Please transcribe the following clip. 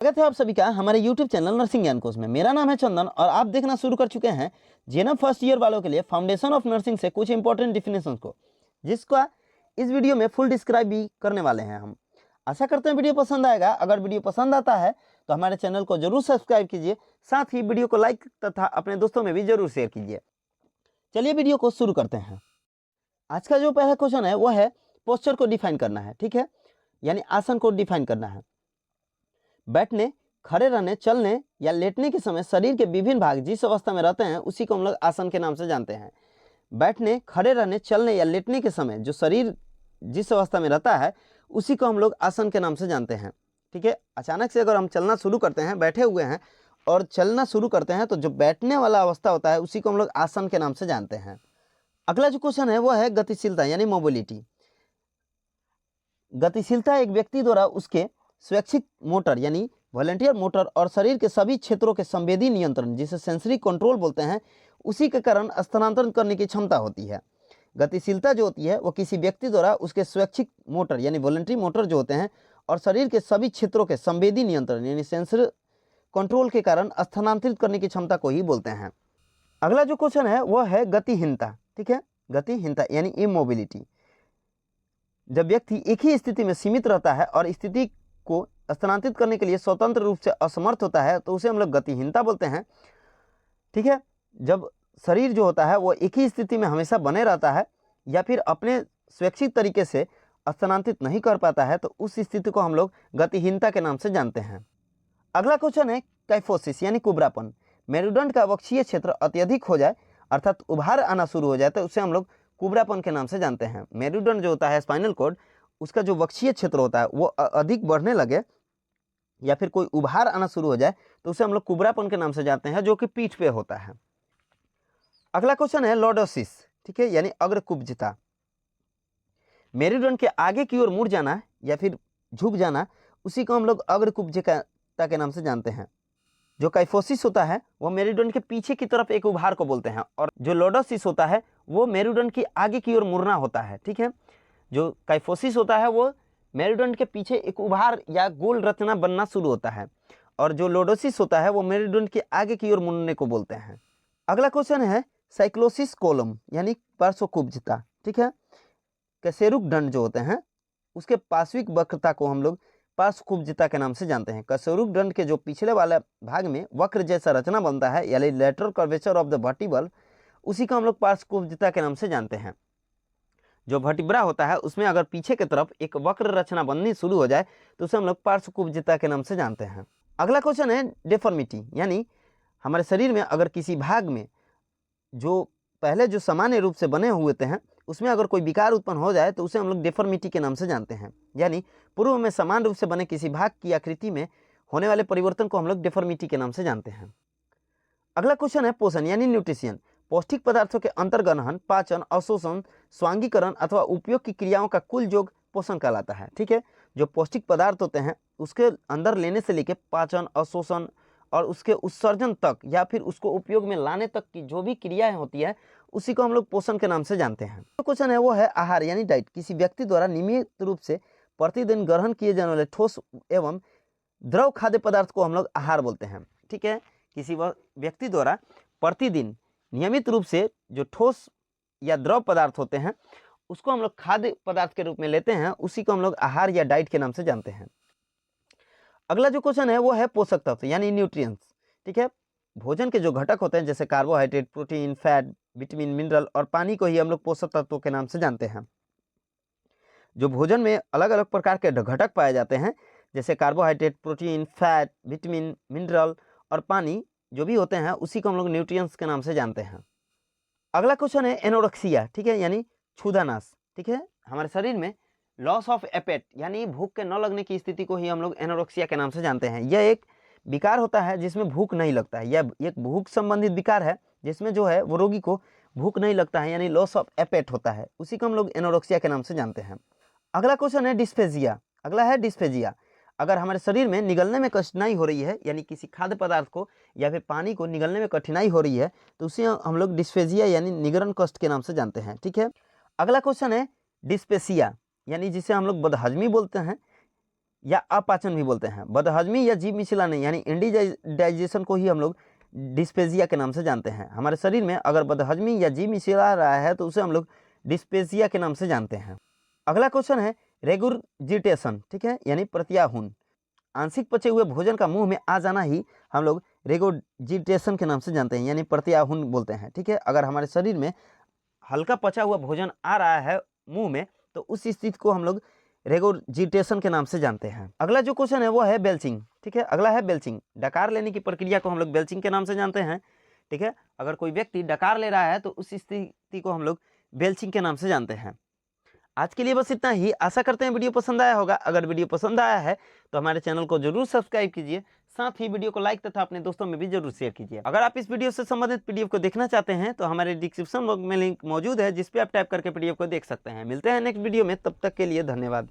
स्वागत है आप सभी का हमारे YouTube चैनल नर्सिंग ज्ञान कोर्स में। मेरा नाम है चंदन और आप देखना शुरू कर चुके हैं जेएनएम फर्स्ट ईयर वालों के लिए फाउंडेशन ऑफ नर्सिंग से कुछ इंपॉर्टेंट डिफिनेशंस को, जिसका इस वीडियो में फुल डिस्क्राइब भी करने वाले हैं हम। आशा करते हैं वीडियो पसंद आएगा। अगर वीडियो पसंद आता है तो हमारे चैनल को जरूर सब्सक्राइब कीजिए, साथ ही वीडियो को लाइक तथा अपने दोस्तों में भी जरूर शेयर कीजिए। चलिए वीडियो को शुरू करते हैं। आज का जो पहला क्वेश्चन है वह है पोस्चर को डिफाइन करना है, ठीक है, यानी आसन को डिफाइन करना है। बैठने, खड़े रहने, चलने या लेटने के समय शरीर के विभिन्न भाग जिस अवस्था में रहते हैं उसी को हम लोग आसन के नाम से जानते हैं। बैठने, खड़े रहने, चलने या लेटने के समय जो शरीर जिस अवस्था में रहता है उसी को हम लोग आसन के नाम से जानते हैं, ठीक है। अचानक से अगर हम चलना शुरू करते हैं, बैठे हुए हैं और चलना शुरू करते हैं, तो जो बैठने वाला अवस्था होता है उसी को हम लोग आसन के नाम से जानते हैं। अगला जो क्वेश्चन है वह है गतिशीलता यानी मोबिलिटी। गतिशीलता एक व्यक्ति द्वारा उसके स्वैच्छिक मोटर यानी वॉलंटियर मोटर और शरीर के सभी क्षेत्रों के संवेदी नियंत्रण, जिसे सेंसरी कंट्रोल बोलते हैं, उसी के कारण स्थानांतरण करने की क्षमता होती है। गतिशीलता जो होती है वो किसी व्यक्ति द्वारा उसके स्वैच्छिक मोटर यानी वॉलंटरी मोटर जो होते हैं और शरीर के सभी क्षेत्रों के संवेदी नियंत्रण यानी सेंसरी कंट्रोल के कारण स्थानांतरित करने की क्षमता को ही बोलते हैं। अगला जो क्वेश्चन है वह है गतिहीनता, ठीक है। गतिहीनता यानी इमोबिलिटी। जब व्यक्ति एक ही स्थिति में सीमित रहता है और स्थिति को स्थानांतरित करने के लिए स्वतंत्र रूप से असमर्थ होता है तो उसे हम लोग गतिहीनता बोलते हैं, ठीक है। जब शरीर जो होता है वो एक ही स्थिति में हमेशा बने रहता है या फिर अपने स्वैच्छिक तरीके से स्थानांतरित नहीं कर पाता है तो उस स्थिति को हम लोग गतिहीनता के नाम से जानते हैं। अगला क्वेश्चन है काइफोसिस यानी कुबरापन। मेरुदंड का वक्षीय क्षेत्र अत्यधिक हो जाए अर्थात उभार आना शुरू हो जाए तो उसे हम लोग कुबरापन के नाम से जानते हैं। मेरुदंड जो होता है स्पाइनल कॉर्ड, उसका जो वक्षीय क्षेत्र होता है वो अधिक बढ़ने लगे या फिर कोई उभार आना शुरू हो जाए तो उसे हम लोग कुबरापन के नाम से जानते हैं, जो कि पीठ पे होता है। अगला क्वेश्चन है लॉर्डोसिस, ठीक है, यानी अग्रकुब्जता। मेरुदंड के आगे की ओर मुड़ जाना या फिर झुक जाना, उसी को हम लोग अग्रकुब्जता के नाम से जानते हैं। जो काइफोसिस होता है वो मेरुदंड के पीछे की तरफ एक उभार को बोलते हैं और जो लॉर्डोसिस होता है वो मेरुदंड की आगे की ओर मुड़ना होता है, ठीक है। जो काइफोसिस होता है वो मेरुदंड के पीछे एक उभार या गोल रचना बनना शुरू होता है और जो लॉर्डोसिस होता है वो मेरुदंड के आगे की ओर मुड़ने को बोलते हैं। अगला क्वेश्चन है साइक्लोसिस कोलम यानी पार्श्वकुब्जता, ठीक है। कशेरुक दंड जो होते हैं उसके पार्श्विक वक्रता को हम लोग पार्श्वकुब्जता के नाम से जानते हैं। कशेरुक दंड के जो पिछले वाले भाग में वक्र जैसा रचना बनता है यानी lateral curvature of the vertebral, उसी को हम लोग पार्श्वकुब्जता के नाम से जानते हैं। जो वर्टिब्रा होता है उसमें अगर पीछे की तरफ एक वक्र रचना बननी शुरू हो जाए तो उसे हम लोग पार्श्वकुब्जता के नाम से जानते हैं। अगला क्वेश्चन है डेफॉर्मिटी यानी हमारे शरीर में अगर किसी भाग में जो पहले जो सामान्य रूप से बने हुए हैं उसमें अगर कोई विकार उत्पन्न हो जाए तो उसे हम लोग डेफॉर्मिटी के नाम से जानते हैं। यानी पूर्व में समान रूप से बने किसी भाग की आकृति में होने वाले परिवर्तन को हम लोग डेफॉर्मिटी के नाम से जानते हैं। अगला क्वेश्चन है पोषण यानी न्यूट्रिशन। पौष्टिक पदार्थों के अंतर्ग्रहण, पाचन, अवशोषण, स्वांगीकरण अथवा उपयोग की क्रियाओं का कुल योग पोषण कहलाता है, ठीक है। जो पौष्टिक पदार्थ होते हैं उसके अंदर लेने से लेकर पाचन, अवशोषण और उसके उत्सर्जन तक या फिर उसको उपयोग में लाने तक की जो भी क्रियाएं होती है उसी को हम लोग पोषण के नाम से जानते हैं। तो क्वेश्चन है वो है आहार यानी डाइट। किसी व्यक्ति द्वारा नियमित रूप से प्रतिदिन ग्रहण किए जाने वाले ठोस एवं द्रव खाद्य पदार्थ को हम लोग आहार बोलते हैं, ठीक है। किसी व्यक्ति द्वारा प्रतिदिन नियमित रूप से जो ठोस या द्रव पदार्थ होते हैं उसको हम लोग खाद्य पदार्थ के रूप में लेते हैं, उसी को हम लोग आहार या डाइट के नाम से जानते हैं। अगला जो क्वेश्चन है वो है पोषक तत्व यानी न्यूट्रिएंट्स, ठीक है। भोजन के जो घटक होते हैं जैसे carbohydrate, protein, fat, vitamin, mineral और पानी को ही हम लोग पोषक तत्वों के नाम से जानते हैं। जो भोजन में अलग अलग प्रकार के घटक पाए जाते हैं जैसे carbohydrate, protein, fat, vitamin, mineral और पानी जो भी होते हैं उसी को हम लोग न्यूट्रिएंट्स के नाम से जानते हैं। अगला क्वेश्चन है एनोरेक्सिया, ठीक है, यानी क्षुधानाश, ठीक है। हमारे शरीर में लॉस ऑफ एपेट यानी भूख के न लगने की स्थिति को ही हम लोग एनोरेक्सिया के नाम से जानते हैं। यह एक विकार होता है जिसमें भूख नहीं लगता है, यह एक भूख संबंधित विकार है जिसमें जो है वो रोगी को भूख नहीं लगता है यानी लॉस ऑफ एपेट होता है, उसी को हम लोग एनोरेक्सिया के नाम से जानते हैं। अगला क्वेश्चन है डिस्फेजिया। अगला है डिस्फेजिया। अगर हमारे शरीर में निगलने में कठिनाई हो रही है यानी किसी खाद्य पदार्थ को या फिर पानी को निगलने में कठिनाई हो रही है तो उसे हम लोग डिस्फेजिया यानी निगरण कष्ट के नाम से जानते हैं, ठीक है। अगला क्वेश्चन है डिस्पेसिया यानी जिसे हम लोग बदहजमी बोलते हैं। या अपाचन भी बोलते हैं। बदहजमी या जीभ मिचलाने यानी इंडिजाइजेशन को ही हम लोग डिस्पेजिया के नाम से जानते हैं। हमारे शरीर में अगर बदहजमी या जीभ मिचला रहा है तो उसे हम लोग डिस्पेजिया के नाम से जानते हैं। अगला क्वेश्चन है रेगुरजिटेशन, ठीक है, यानी प्रत्याहुन। आंशिक पचे हुए भोजन का मुंह में आ जाना ही हम लोग रेगुरजिटेशन के नाम से जानते हैं, यानी प्रत्याहुन बोलते हैं, ठीक है। अगर हमारे शरीर में हल्का पचा हुआ भोजन आ रहा है मुंह में तो उस स्थिति को हम लोग रेगुरजिटेशन के नाम से जानते हैं। अगला जो क्वेश्चन है वो है बेल्चिंग, ठीक है। अगला है बेल्चिंग। डकार लेने की प्रक्रिया को हम लोग बेल्चिंग के नाम से जानते हैं, ठीक है। अगर कोई व्यक्ति डकार ले रहा है तो उस स्थिति को हम लोग बेल्चिंग के नाम से जानते हैं। आज के लिए बस इतना ही। आशा करते हैं वीडियो पसंद आया होगा। अगर वीडियो पसंद आया है तो हमारे चैनल को जरूर सब्सक्राइब कीजिए, साथ ही वीडियो को लाइक तथा अपने दोस्तों में भी जरूर शेयर कीजिए। अगर आप इस वीडियो से संबंधित पीडीएफ को देखना चाहते हैं तो हमारे डिस्क्रिप्शन बॉक्स में लिंक मौजूद है जिस पे आप टैप करके पीडीएफ को देख सकते हैं। मिलते हैं नेक्स्ट वीडियो में, तब तक के लिए धन्यवाद।